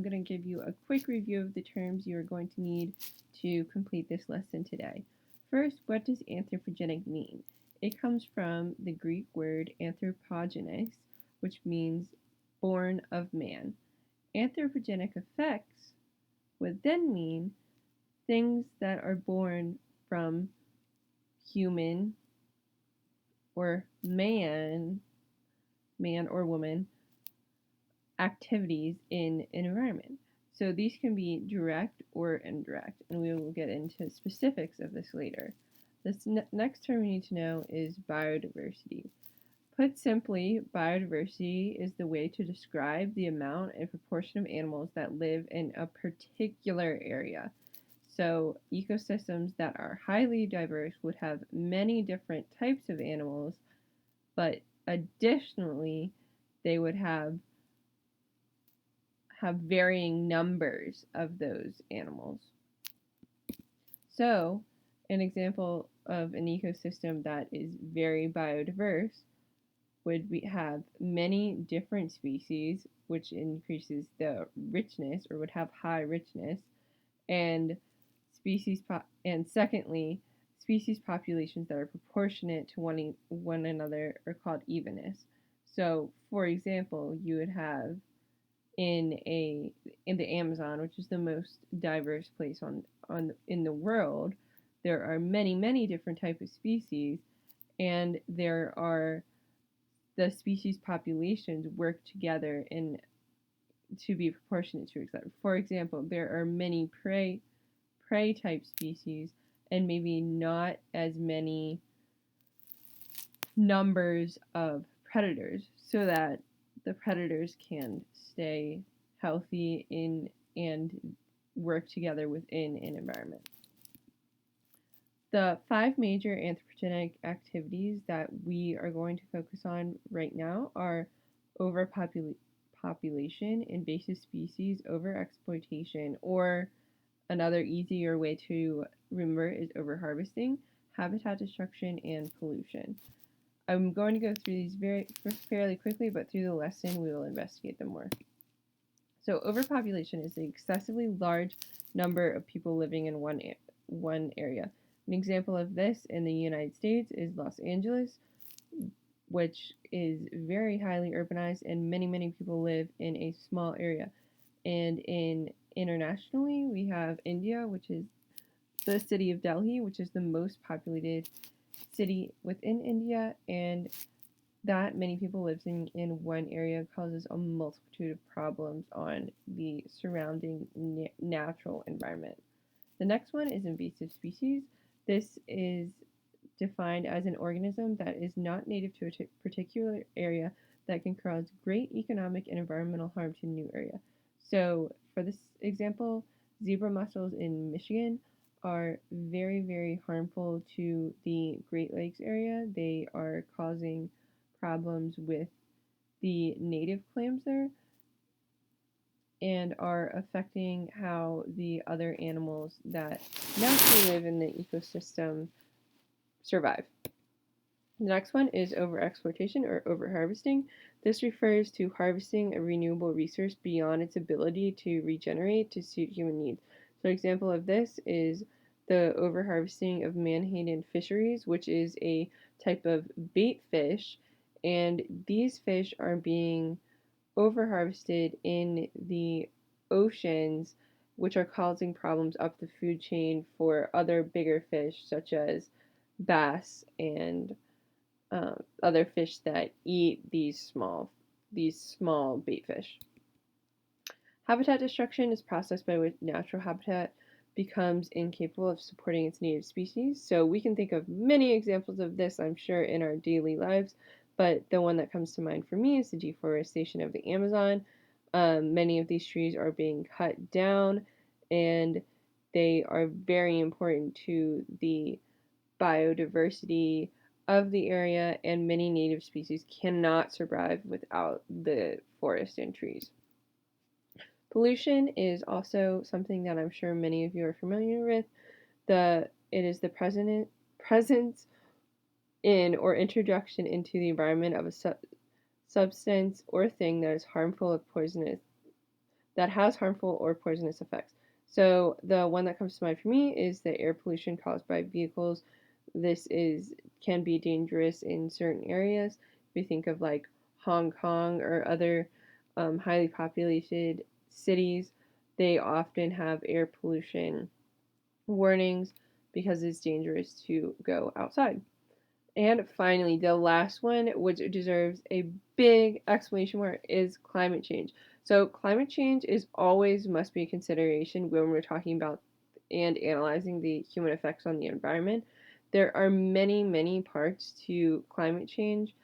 I'm going to give you a quick review of the terms you are going to need to complete this lesson today. First, what does anthropogenic mean? It comes from the Greek word anthropogenes, which means born of man. Anthropogenic effects would then mean things that are born from human or man or woman activities in an environment. So these can be direct or indirect, and we will get into specifics of this later. This next term we need to know is biodiversity. Put simply, biodiversity is the way to describe the amount and proportion of animals that live in a particular area. So ecosystems that are highly diverse would have many different types of animals, but additionally, they would have varying numbers of those animals. So, an example of an ecosystem that is very biodiverse would have many different species, which increases the richness or would have high richness, and secondly, species populations that are proportionate to one another are called evenness. So, for example, you would have in the Amazon, which is the most diverse place in the world, there are many different types of species, and there are the species populations work together to be proportionate to each other. For example, there are many prey type species and maybe not as many numbers of predators, so that the predators can stay healthy and work together within an environment. The 5 major anthropogenic activities that we are going to focus on right now are overpopulation, invasive species, overexploitation, or another easier way to remember is overharvesting, habitat destruction, and pollution. I'm going to go through these fairly quickly, but through the lesson we will investigate them more. So overpopulation is the excessively large number of people living in one area. An example of this in the United States is Los Angeles, which is very highly urbanized and many people live in a small area. And internationally, we have India, which is the city of Delhi, which is the most populated city within India, and that many people living in one area causes a multitude of problems on the surrounding natural environment. The next one is invasive species. This is defined as an organism that is not native to a particular area that can cause great economic and environmental harm to a new area. So for this example, zebra mussels in Michigan are very harmful to the Great Lakes area. They are causing problems with the native clams there and are affecting how the other animals that naturally live in the ecosystem survive. The next one is overexploitation or overharvesting. This refers to harvesting a renewable resource beyond its ability to regenerate to suit human needs. So an example of this is the overharvesting of Menhaden fisheries, which is a type of bait fish, and these fish are being overharvested in the oceans, which are causing problems up the food chain for other bigger fish such as bass and other fish that eat these small bait fish. Habitat destruction is a process by which natural habitat becomes incapable of supporting its native species. So we can think of many examples of this, I'm sure, in our daily lives, but the one that comes to mind for me is the deforestation of the Amazon. Many of these trees are being cut down, and they are very important to the biodiversity of the area, and many native species cannot survive without the forest and trees. Pollution is also something that I'm sure many of you are familiar with. It is the presence in or introduction into the environment of a substance or thing that is harmful or poisonous that has harmful or poisonous effects. So the one that comes to mind for me is the air pollution caused by vehicles. This is can be dangerous in certain areas. We think of like Hong Kong or other highly populated cities. They often have air pollution warnings because it's dangerous to go outside. And finally, the last one, which deserves a big exclamation mark, is climate change. So, climate change is always must be a consideration when we're talking about and analyzing the human effects on the environment. There are many, many parts to climate change,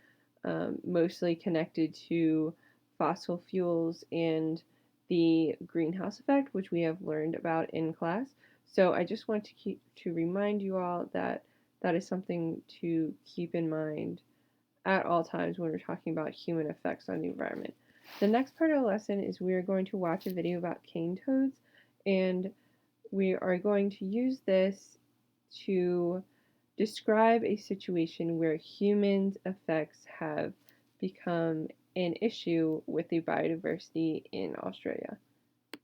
mostly connected to fossil fuels and the greenhouse effect, which we have learned about in class. So I just want to remind you all that that is something to keep in mind at all times when we're talking about human effects on the environment. The next part of the lesson is we are going to watch a video about cane toads, and we are going to use this to describe a situation where humans' effects have become an issue with the biodiversity in Australia.